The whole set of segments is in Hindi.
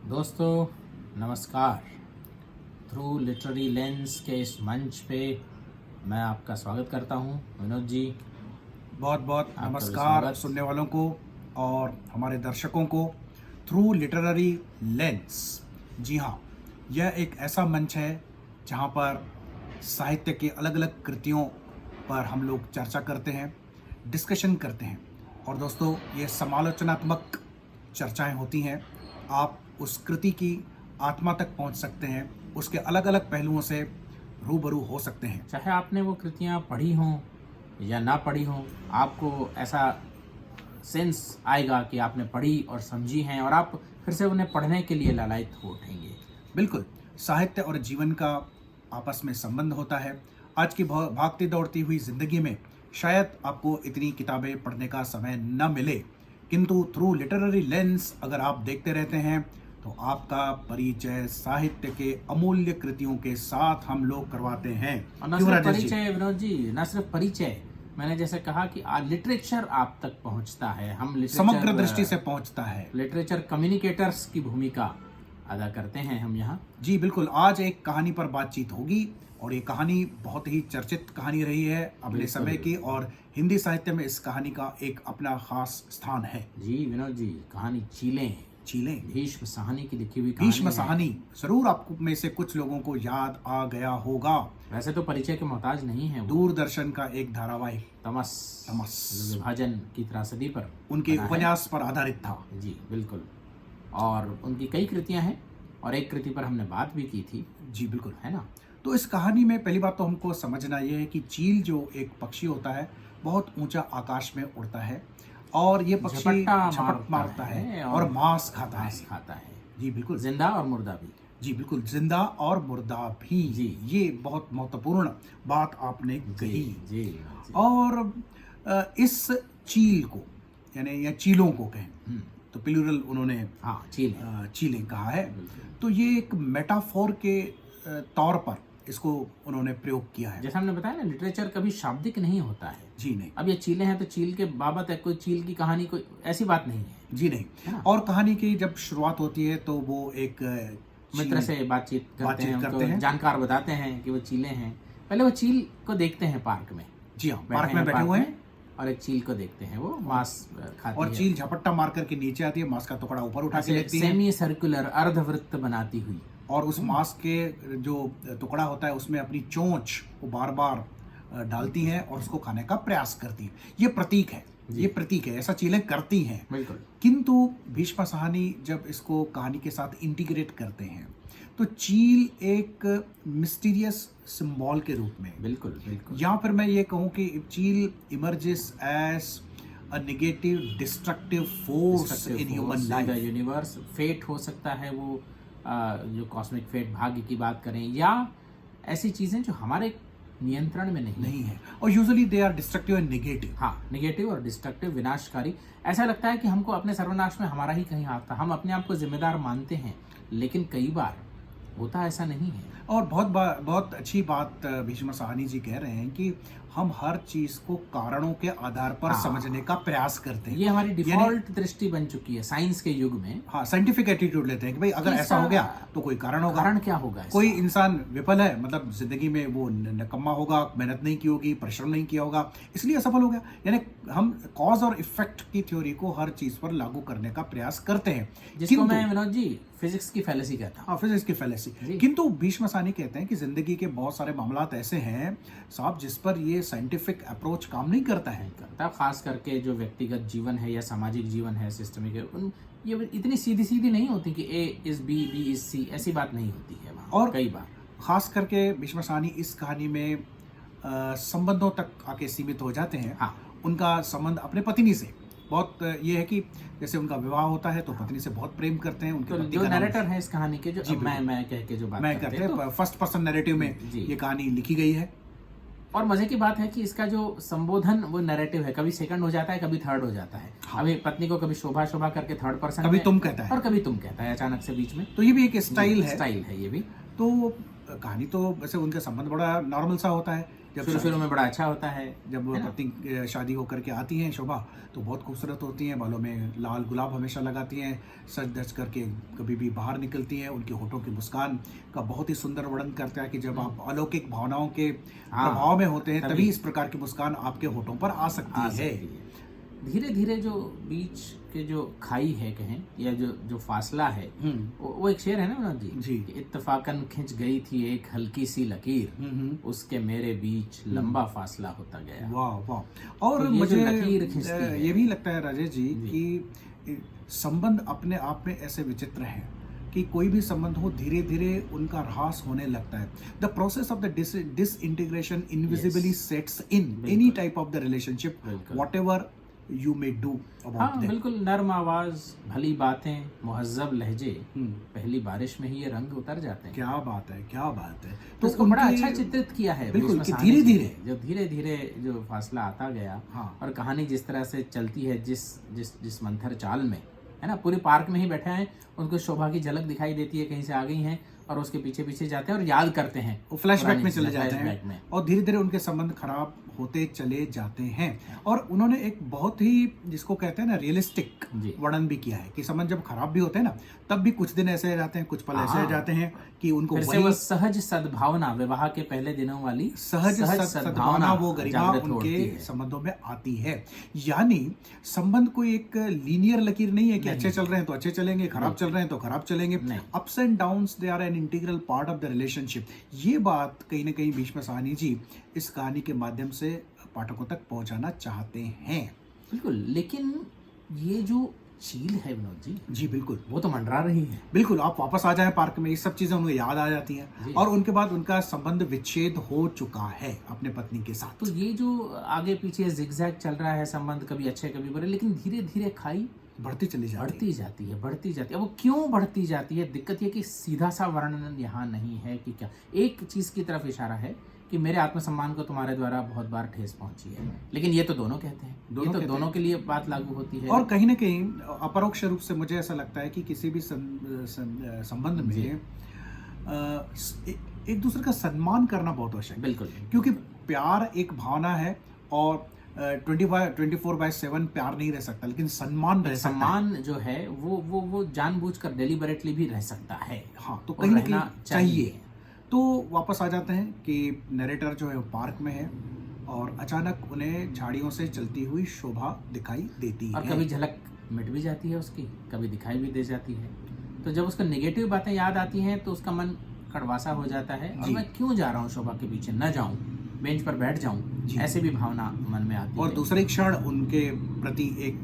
दोस्तों नमस्कार। थ्रू लिटरेरी लेंस के इस मंच पे मैं आपका स्वागत करता हूं। विनोद जी, बहुत बहुत आपका भी नमस्कार स्वागत। सुनने वालों को और हमारे दर्शकों को। थ्रू लिटरेरी लेंस, जी हाँ, यह एक ऐसा मंच है जहाँ पर साहित्य के अलग अलग कृतियों पर हम लोग चर्चा करते हैं, डिस्कशन करते हैं। और दोस्तों, ये समालोचनात्मक चर्चाएं होती हैं। आप उस कृति की आत्मा तक पहुंच सकते हैं, उसके अलग अलग पहलुओं से रूबरू हो सकते हैं। चाहे आपने वो कृतियां पढ़ी हों या ना पढ़ी हों, आपको ऐसा सेंस आएगा कि आपने पढ़ी और समझी हैं और आप फिर से उन्हें पढ़ने के लिए लालायित हो उठेंगे। बिल्कुल, साहित्य और जीवन का आपस में संबंध होता है। आज की भागती दौड़ती हुई जिंदगी में शायद आपको इतनी किताबें पढ़ने का समय न मिले, किंतु थ्रू लिटरेरी लेंस अगर आप देखते रहते हैं तो आपका परिचय साहित्य के अमूल्य कृतियों के साथ हम लोग करवाते हैं। और न क्यों सिर्फ राजेश जी? परिचय विनोद जी, न सिर्फ परिचय, मैंने जैसे कहा कि लिटरेचर आप तक पहुंचता है। हम समग्र दृष्टि से पहुंचता है। लिटरेचर कम्युनिकेटर्स की भूमिका अदा करते हैं हम यहाँ। जी बिल्कुल, आज एक कहानी पर बातचीत होगी और ये कहानी बहुत ही चर्चित कहानी रही है अपने समय की, और हिंदी साहित्य में इस कहानी का एक अपना खास स्थान है। जी विनोद जी, कहानी चीलें, भीष्म साहनी की लिखी हुई कहानी भीष्म है। साहनी जरूर आपको में से कुछ लोगों को याद आ गया होगा। वैसे तो परिचय के मोहताज नहीं है वो। दूरदर्शन का एक धारावाहिक तमस जो विभाजन की त्रासदी पर उनके बना है। उपन्यास पर आधारित था। जी बिल्कुल, और उनकी कई कृतियां हैं और एक कृति पर हमने बात भी की थी। जी बिल्कुल, है ना। तो इस कहानी में पहली बात तो हमको समझना ये है कि चील जो एक पक्षी होता है, बहुत ऊंचा आकाश में उड़ता है और ये पक्षी झपट मारता है और मांस खाता है। जी बिल्कुल, जिंदा और मुर्दा भी। जी बिल्कुल, जिंदा और मुर्दा भी। जी, ये बहुत महत्वपूर्ण बात आपने कही। जी, और इस चील को, यानी या चीलों को कहें तो प्लूरल उन्होंने चीलें कहा है। तो ये एक मेटाफोर के तौर पर इसको उन्होंने प्रयोग किया है। जैसा हमने बताया ना, लिटरेचर कभी शाब्दिक नहीं होता है। जी नहीं। अब ये चीलें हैं तो चील के बाबत है, कोई चील की कहानी, कोई ऐसी बात नहीं है। जी नहीं। और कहानी की जब शुरुआत होती है तो वो एक मित्र से बातचीत करते हैं, जानकार बताते हैं कि वो चीलें हैं। पहले वो चील को देखते हैं पार्क में। जी हाँ, पार्क में बैठे हुए हैं और एक चील को देखते हैं, वो मांस खाती और है। चील झपट्टा मार करके नीचे आती है, मांस का टुकड़ा ऊपर उठा के लेती है, सेमी सर्कुलर अर्धवृत्त बनाती हुई, और उस मांस के जो टुकड़ा होता है उसमें अपनी चोंच वो बार बार डालती है और उसको खाने का प्रयास करती है। ये प्रतीक है, ये प्रतीक है, ऐसा चीलें करती हैं। बिल्कुल। किंतु भीष्म साहनी जब इसको कहानी के साथ इंटीग्रेट करते हैं तो चील एक मिस्टीरियस सिंबल के रूप में, बिल्कुल बिल्कुल, यहाँ पर मैं ये कहूँ कि चील emerges as a negative destructive force in human life, universe. Fate हो सकता है वो, जो कॉस्मिक फेट, भाग्य की बात करें, या ऐसी चीजें जो हमारे नियंत्रण में नहीं है। और usually they are destructive and negative. हाँ, नेगेटिव और डिस्ट्रक्टिव, विनाशकारी। ऐसा लगता है कि हमको अपने सर्वनाश में हमारा ही कहीं हाथ था, हम अपने आप को जिम्मेदार मानते हैं, लेकिन कई बार होता ऐसा नहीं है। और बहुत अच्छी बात भीष्म साहनी जी कह रहे हैं कि हम हर चीज को कारणों के आधार पर समझने का प्रयास करते हैं। ये हमारी डिफॉल्ट दृष्टि बन चुकी है साइंस के युग में। हाँ, साइंटिफिक एटीट्यूड लेते हैं कि भाई अगर ऐसा हो गया तो कोई कारण होगा। कारण क्या होगा? कोई इंसान विफल है, मतलब जिंदगी में वो निकम्मा होगा, मेहनत नहीं की होगी, परिश्रम नहीं किया होगा, इसलिए असफल हो गया। यानी हम कॉज और इफेक्ट की थ्योरी को हर चीज पर लागू करने का प्रयास करते हैं, जिसको मैं विनोद जी फिजिक्स की फैलेसी कहता हूँ। फिजिक्स की फैलेसी। किंतु भीष्म साहनी कहते हैं कि जिंदगी के बहुत सारे मामलात ऐसे हैं साहब जिस पर ये साइंटिफिक अप्रोच काम नहीं करता है। खास करके जो व्यक्तिगत जीवन है या सामाजिक जीवन है, सिस्टमिक, ये इतनी सीधी सीधी नहीं होती कि A is B, B is C, ऐसी बात नहीं होती है वहाँ। और कई बार खास करके भीष्म साहनी इस कहानी में संबंधों तक आके सीमित हो जाते हैं। हाँ, उनका संबंध अपने पत्नी से बहुत ये है कि जैसे उनका विवाह होता है तो पत्नी से बहुत प्रेम करते हैं। उनके तो जो नैरेटर है इस कहानी के, जो मैं कह के जो बात करते हैं, फर्स्ट पर्सन नैरेटिव में ये कहानी लिखी गई है। और मजे की बात है कि इसका जो संबोधन वो नैरेटिव है, कभी सेकंड हो जाता है, कभी थर्ड हो जाता है। हाँ। अभी पत्नी को कभी शोभा शोभा करके थर्ड पर्सन, कभी तुम कहता है और कभी तुम कहता है अचानक से बीच में। तो ये भी एक स्टाइल है ये भी। तो कहानी तो वैसे उनका संबंध बड़ा नॉर्मल सा होता है, शुरू शुरू में बड़ा अच्छा होता है। जब है ना? पत्नी शादी होकर के आती हैं शोभा, तो बहुत खूबसूरत होती हैं, बालों में लाल गुलाब हमेशा लगाती हैं, सज धज करके कभी भी बाहर निकलती हैं। उनके होठों की मुस्कान का बहुत ही सुंदर वर्णन करता है कि जब आप अलौकिक भावनाओं के हाँ, प्रभाव में होते हैं तभी तभी इस प्रकार की मुस्कान आपके होठों पर आ सकती आ है। सकती है। धीरे धीरे जो बीच के जो खाई है कहें, या जो फासला है, वो एक शेर है ना विनोद जी, जी। कि इत्तफाकन खिंच गई थी एक हल्की सी लकीर, उसके मेरे बीच लंबा फासला होता गया। वाह वाह। और तो ये मुझे जो लकीर खिंचती है, ये भी लगता है राजेश जी कि संबंध अपने आप में ऐसे विचित्र हैं कि कोई भी संबंध हो धीरे धीरे उनका ह्रास होने लगता है। The process of the disintegration invisibly sets in any type of the relationship, बिल्कुल। Whatever you may do about हाँ दैट। बिल्कुल, नर्म आवाज, भली बातें, मुहज्जब लहजे, पहली बारिश में ही ये रंग उतर जाते हैं। क्या बात है, क्या बात है। तो उसको बड़ा उनके- अच्छा चित्रित किया है बिल्कुल, भीष्म कि साहनी जी धीरे-धीरे। ने, जो धीरे धीरे जो फासला आता गया। हाँ। और कहानी जिस तरह से चलती है, जिस मंथर चाल में, है ना, पूरे पार्क में ही बैठे हैं, उनको शोभा की झलक दिखाई देती है, कहीं से आ गई हैं, और उसके पीछे पीछे जाते हैं और याद करते हैं, वो फ्लैशबैक पुरानी में चले चीज़ें, जाते फ्लैशबैक हैं में। और धीरे धीरे उनके संबंध खराब होते चले जाते हैं। और उन्होंने एक बहुत ही, जिसको कहते हैं ना, रियलिस्टिक जी। वर्णन भी किया है कि संबंध जब खराब भी होते हैं ना, तब भी कुछ दिन ऐसे जाते हैं, कुछ पल ऐसे हाँ। जाते हैं कि उनको फिर से वो वही सहज सद्भावना, विवाह के पहले दिनों वाली सहज सद्भावना, वो गरिमा जागृत उनके होती है। संबंधों में आती है। यानी संबंध कोई एक लीनियर लकीर नहीं है कि अच्छे चल रहे हैं तो अच्छे चलेंगे, खराब चल रहे हैं तो खराब चलेंगे। नहीं। Ups and downs they are an integral part of the relationship. ये बात कहीं ना कहीं भीष्म साहनी जी इस कहानी के माध्यम से पाठकों तक पहुंचाना चाहते हैं। बिल्कुल, लेकिन ये जो चील है विनोद जी, जी बिल्कुल वो तो मंडरा रही है। बिल्कुल। आप वापस आ जाएं पार्क में, ये सब चीजें उनको याद आ जाती जी। हैं और उनके बाद उनका संबंध विच्छेद हो चुका है अपने पत्नी के साथ। तो ये जो आगे पीछे जिगजैग चल रहा है संबंध, कभी अच्छे कभी बुरे, लेकिन धीरे धीरे खाई बढ़ती चली जाती है। बढ़ती जाती है। वो क्यों बढ़ती जाती है? दिक्कत ये कि सीधा सा वर्णन यहाँ नहीं है कि क्या, एक चीज की तरफ इशारा है कि मेरे आत्मसम्मान को तुम्हारे द्वारा बहुत बार ठेस पहुंची है, लेकिन ये तो दोनों कहते हैं, ये तो दोनों के लिए बात लागू होती है। और कहीं ना कहीं अपरोक्ष रूप से मुझे ऐसा लगता है कि किसी भी संबंध में एक दूसरे का सम्मान करना बहुत आवश्यक है। बिल्कुल, क्योंकि प्यार एक भावना है और 24/7 प्यार नहीं रह सकता, लेकिन सम्मान रह सकता है। सम्मान जो है वो जानबूझकर डेलिबरेटली भी रह सकता है। हाँ, तो और कहीं ना रहना कहीं चाहिए। तो वापस आ जाते हैं कि नरेटर जो है वो पार्क में है और अचानक उन्हें झाड़ियों से चलती हुई शोभा दिखाई देती और है। कभी झलक मिट भी जाती है उसकी, कभी दिखाई भी दे जाती है। तो जब उसको नेगेटिव बातें याद आती हैं तो उसका मन कड़वासा हो जाता है, और जी। मैं क्यों जा रहा हूँ शोभा के पीछे, न जाऊं, बेंच पर बैठ जाऊं, जी। ऐसे भी भावना मन में आती और है। दूसरे क्षण उनके प्रति एक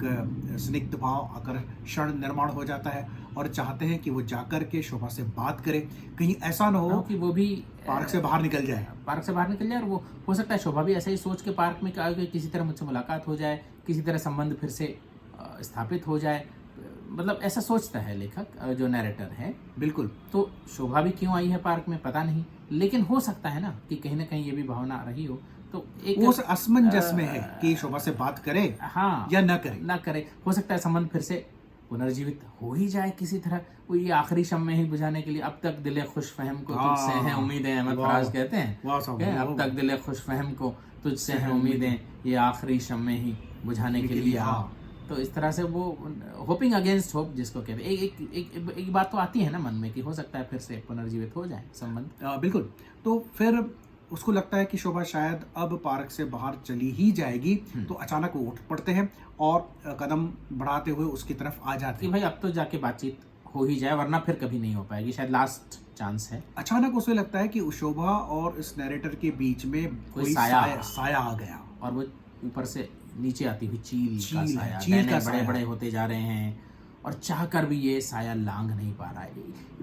स्निग्ध भाव आकर्षण निर्माण हो जाता है और चाहते हैं कि वो जाकर के शोभा से बात करे, कहीं ऐसा ना हो कि वो भी पार्क से बाहर निकल जाए। पार्क से बाहर निकल जाए, और वो हो सकता है शोभा भी ऐसे ही सोच के पार्क में कि किसी तरह मुझसे मुलाकात हो जाए, किसी तरह संबंध फिर से स्थापित हो जाए, मतलब ऐसा सोचता है लेखक जो नैरेटर है। बिल्कुल। तो शोभा भी क्यों आई है पार्क में पता नहीं, लेकिन हो सकता है ना कि कहीं ना कहीं ये भी भावना रही हो। तो एक वो असमंजस में है कि शोभा से बात करे हाँ या न करे। ना करे, हो सकता है संबंध फिर से पुनर्जीवित हो ही जाए किसी तरह, वो ये आखिरी शम में ही बुझाने के लिए। अब तक दिले खुश फहम को तुझसे हैं उम्मीदें, अहमद फराज कहते हैं, अब तक दिले खुश फहम को तुझसे हैं उम्मीदें, ये आखिरी शम में ही बुझाने के लिए आओ। तो इस तरह से वो होपिंग अगेंस्ट होप जिसको कहते हैं, एक बात तो आती है ना मन में कि हो सकता है फिर से पुनर्जीवित हो जाए संबंध। बिल्कुल। तो फिर उसको लगता है कि शोभा शायद अब पार्क से बाहर चली ही जाएगी, तो अचानक वो उठ पड़ते हैं और कदम बढ़ाते हुए उसकी तरफ आ जाते कि हैं। भाई अब तो जाके बातचीत हो ही जाए, वरना फिर कभी नहीं हो पाएगी, शायद लास्ट चांस है। अचानक उसे लगता है कि शोभा और इस नैरेटर के बीच में कोई साया आ गया, और वो ऊपर से नीचे आती हुई चील का साया, चील का बड़े बड़े होते जा रहे हैं और चाह कर भी ये साया लांग नहीं पा रहा है।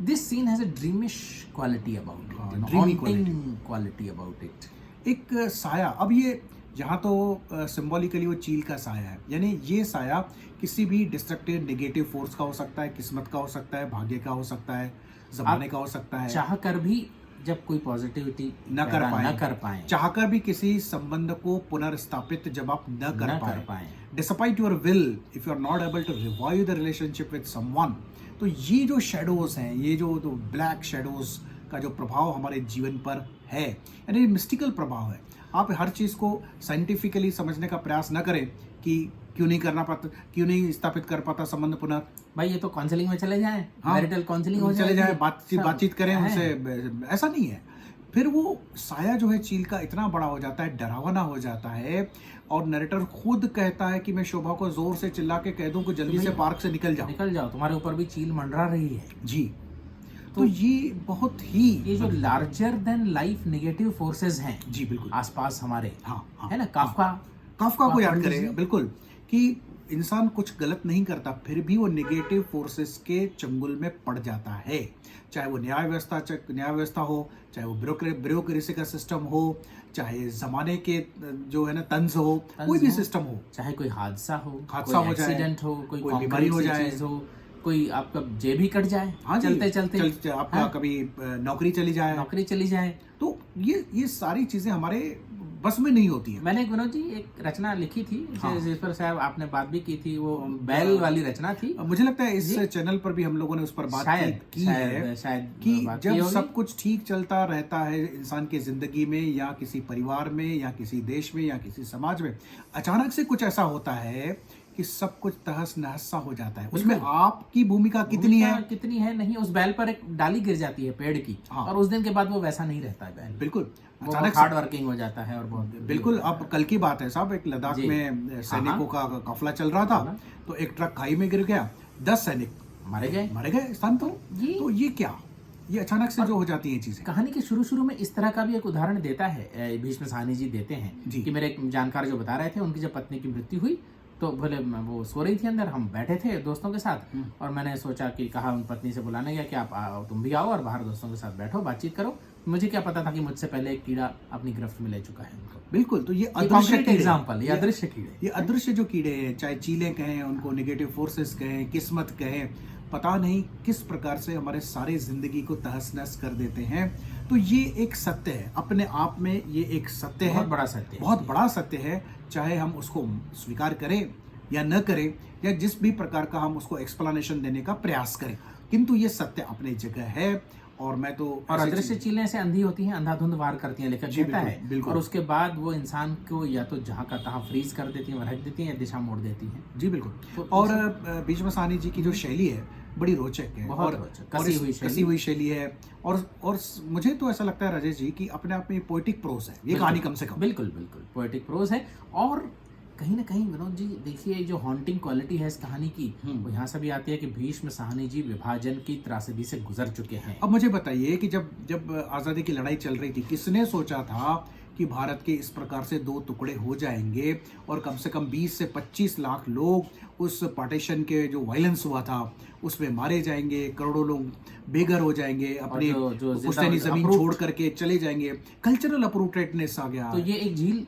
This scene has a dreamish quality about it, haunting quality about it. एक साया, अब ये यहाँ तो सिंबॉलिकली वो चील का साया है, यानी ये साया किसी भी डिस्ट्रक्टिव नेगेटिव फोर्स का हो सकता है, किस्मत का हो सकता है, भाग्य का हो सकता है, जमाने का हो सकता है। चाह कर भी जब कोई पॉजिटिविटी न कर पाए, चाहकर भी किसी संबंध को पुनर्स्थापित जब आप न कर पाए, despite your will, if you are not able to revive the relationship with someone. तो ये जो शेडोज हैं, ये जो ब्लैक शेडोज का जो प्रभाव हमारे जीवन पर है, यानी मिस्टिकल प्रभाव है, आप हर चीज को साइंटिफिकली समझने का प्रयास न करें कि क्यों नहीं करना पाता, क्यों नहीं स्थापित कर पाता संबंध पुनः। भाई ये तो काउंसलिंग में चले जाएं, हाँ, मैरिटल काउंसलिंग हो चले जाए, जाएगी, बातचीत करें है। उनसे, ऐसा नहीं है। फिर वो साया जो है चील का इतना बड़ा हो जाता है, डरावना हो जाता है, और नरेटर खुद कहता है कि मैं शोभा को जोर से चिल्ला के कह दूं कि जल्दी से पार्क से निकल जाओ, तुम्हारे ऊपर भी चील मंडरा रही है जी। तो ये बहुत ही, ये जो larger than life negative forces हैं जी बिल्कुल आसपास हमारे, हाँ, हाँ, है ना, काफका को याद करें बिल्कुल, कि इंसान कुछ गलत नहीं करता फिर भी वो नेगेटिव फोर्सेस के चंगुल में पड़ जाता है, चाहे वो न्याय व्यवस्था हो, चाहे वो ब्यूरोक्रेसी का सिस्टम हो, चाहे जमाने के जो है ना तंज हो, कोई भी सिस्टम हो, चाहे कोई हादसा हो जाए, एक्सीडेंट हो, कोई बीमारी हो जाए, कोई आपका जेब ही कट जाए, हाँ, चलते चलते आपका कभी नौकरी चली जाए, तो ये सारी चीजें हमारे बस में नहीं होती है। मैंने विनोद जी एक रचना लिखी थी, जिस पर शायद आपने बात भी की थी, वो बैल वाली रचना थी। मुझे लगता है इस चैनल पर भी हम लोगों ने उस पर बात की है कि जब सब कुछ ठीक चलता रहता है इंसान की जिंदगी में, या किसी परिवार में, या किसी देश में, या किसी समाज में, अचानक से कुछ ऐसा होता है कि सब कुछ तहस नहस सा हो जाता है। उसमें आपकी भूमिका कितनी है नहीं, उस बैल पर एक डाली गिर जाती है पेड़ की, और उस दिन के बाद वो वैसा नहीं रहता है बैल, बिल्कुल अचानक हार्ड वर्किंग हो जाता है। और बहुत बिल्कुल, अब कल की बात है साहब, एक लद्दाख में सैनिकों का काफिला चल रहा था, तो एक ट्रक खाई में गिर गया, 10 सैनिक मारे गए स्थान पर। तो ये क्या, ये अचानक से जो हो जाती है चीजें। कहानी के शुरू में इस तरह का भी एक उदाहरण देता है भीष्म साहनी जी देते हैं कि मेरे एक जानकार जो बता रहे थे, उनकी जब पत्नी की मृत्यु हुई तो बोले वो सो रही थी अंदर, हम बैठे थे दोस्तों के साथ, और मैंने सोचा कि कहा उन पत्नी से बुलाने गया कि आप तुम भी आओ और बाहर दोस्तों के साथ बैठो, बातचीत करो। मुझे क्या पता था कि मुझसे पहले एक कीड़ा अपनी गिरफ्त में ले चुका है उनको। बिल्कुल, तो ये अदृश्य एग्जाम्पल, ये अदृश्य कीड़े, ये अदृश्य जो कीड़े हैं, चाहे चीलें कहें, उनको नेगेटिव फोर्सेस कहें, किस्मत कहें, पता नहीं किस प्रकार से हमारे सारे जिंदगी को तहस नहस कर देते हैं। तो ये एक सत्य है, अपने आप में ये एक सत्य है, बहुत बड़ा सत्य है, चाहे हम उसको स्वीकार करें या न करें, या जिस भी प्रकार का हम उसको एक्सप्लेनेशन देने का प्रयास करें, किंतु ये सत्य अपनी जगह है। और मैं तो, और अदृश्य चीलें ऐसे अंधी होती हैं, अंधाधुंध वार करती हैं, लेखक कहता है, और उसके बाद वो इंसान को या तो जहाँ का तहाँ फ्रीज कर देती हैं, रख देती हैं, या दिशा मोड़ देती हैं। जी बिल्कुल। तो और भीष्म साहनी जी की जो शैली है बड़ी रोचक है, और कसी हुई शैली है, और मुझे तो ऐसा लगता है राजेश जी कि अपने आप में पोएटिक प्रोज है ये कहानी, कम से कम। बिल्कुल पोएटिक प्रोज है। और कहीं ना कहीं विनोद जी देखिए, जो हॉन्टिंग क्वालिटी है इस कहानी की, वो यहाँ से भी आती है कि भीष्म साहनी जी विभाजन की त्रासदी से गुजर चुके हैं। अब मुझे बताइए कि जब आज़ादी की लड़ाई चल रही थी, किसने सोचा था कि भारत के इस प्रकार से 2 टुकड़े हो जाएंगे, और कम से कम 20 से 25 लाख लोग उस पार्टीशन के जो वायलेंस हुआ था उसमें मारे जाएंगे, करोड़ों लोग बेघर हो जाएंगे, अपनी पुश्तैनी जमीन छोड़ करके चले जाएंगे, कल्चरल अपरूटेडनेस आ गया। तो ये एक झील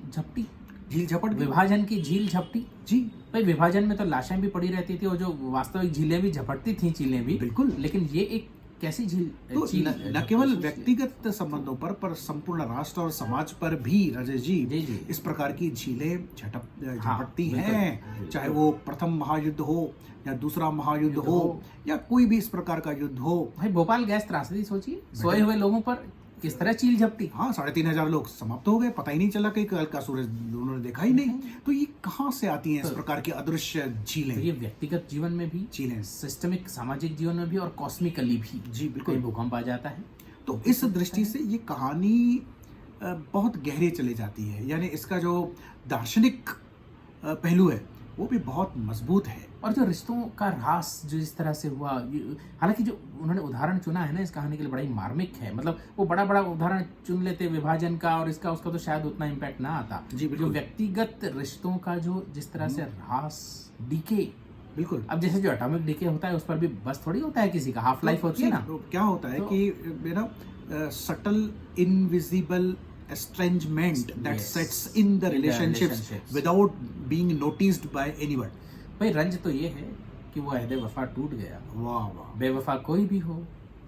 झपट, विभाजन की झील झपटी जी। भाई विभाजन में तो लाशें भी पड़ी रहती थी, और जो वास्तविक झीलें भी झपटती थी, चीलें भी, बिल्कुल, लेकिन ये एक कैसी झील, तो न केवल व्यक्तिगत संबंधों पर संपूर्ण राष्ट्र और समाज पर भी राजेश जी इस प्रकार की झीलें झपटती हैं, चाहे वो प्रथम महायुद्ध हो, या दूसरा महायुद्ध हो, या कोई भी इस प्रकार का युद्ध हो। भाई भोपाल गैस त्रासदी सोचिए, सोए हुए लोगों पर किस तरह चील झपटी। हाँ, 3500 लोग समाप्त हो गए, पता ही नहीं चला कि कल का सूरज उन्होंने देखा ही नहीं। तो ये कहाँ से आती हैं इस प्रकार की अदृश्य झीलें? तो ये व्यक्तिगत जीवन में भी झीलें, सिस्टमिक सामाजिक जीवन में भी, और कॉस्मिकली भी। जी बिल्कुल, भूकंप आ जाता है। तो इस दृष्टि से ये कहानी बहुत गहरे चले जाती है, यानी इसका जो दार्शनिक पहलू है वो भी बहुत मजबूत है। और जो रिश्तों का ह्रास जो इस तरह से हुआ, हालांकि जो उन्होंने उदाहरण चुना है ना इस कहानी के लिए, बड़ा ही मार्मिक है। मतलब वो बड़ा उदाहरण चुन लेते विभाजन का और इसका, उसका तो शायद उतना इम्पैक्ट ना आता। जो व्यक्तिगत रिश्तों का जो जिस तरह से ह्रास, डीके, बिल्कुल। अब जैसे जो एटॉमिक डीके होता है उस पर भी बस थोड़ी होता है, किसी का हाफ लाइफ होती है ना। क्या होता है कि subtle invisible estrangement that sets in the relationships without being noticed by anyone। भाई रंज तो ये है कि वो अहद वफा टूट गया। वाह वाह, बेवफा कोई भी हो,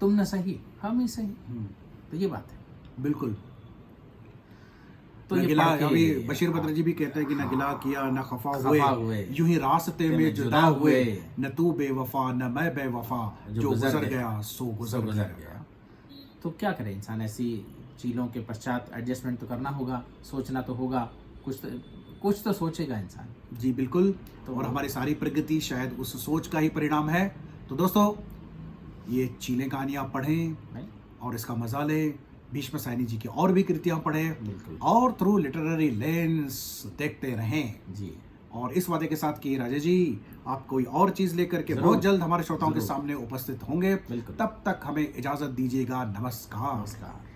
तुम न सही हम ही सही। तो ये बात है, बिल्कुल। तो ये गिला, अभी बशीर बद्र जी भी कहते हैं कि न गिला किया न खफा हुए, यूं ही रास्ते में जुदा हुए, न तू बेवफा न मैं बेवफा, जो गुजर गया सो गुजर गया। तो क्या करे इंसान, ऐसी चीलों के पश्चात एडजस्टमेंट तो करना होगा, सोचना तो होगा, कुछ तो सोचेगा इंसान। जी बिल्कुल। तो और हमारी सारी प्रगति शायद उस सोच का ही परिणाम है। तो दोस्तों, ये चीलें कहानियाँ पढ़ें नहीं? और इसका मजा लें। भीष्म सैनी जी की और भी कृतियाँ पढ़ें बिल्कुल और थ्रू लिटरेरी लेंस देखते रहें। जी। और इस वादे के साथ कि राजा जी आप कोई और चीज लेकर के जरूर। बहुत जल्द हमारे श्रोताओं के जरूर। सामने उपस्थित होंगे। बिल्कुल। तब तक हमें इजाजत दीजिएगा। नमस्कार। नमस्कार।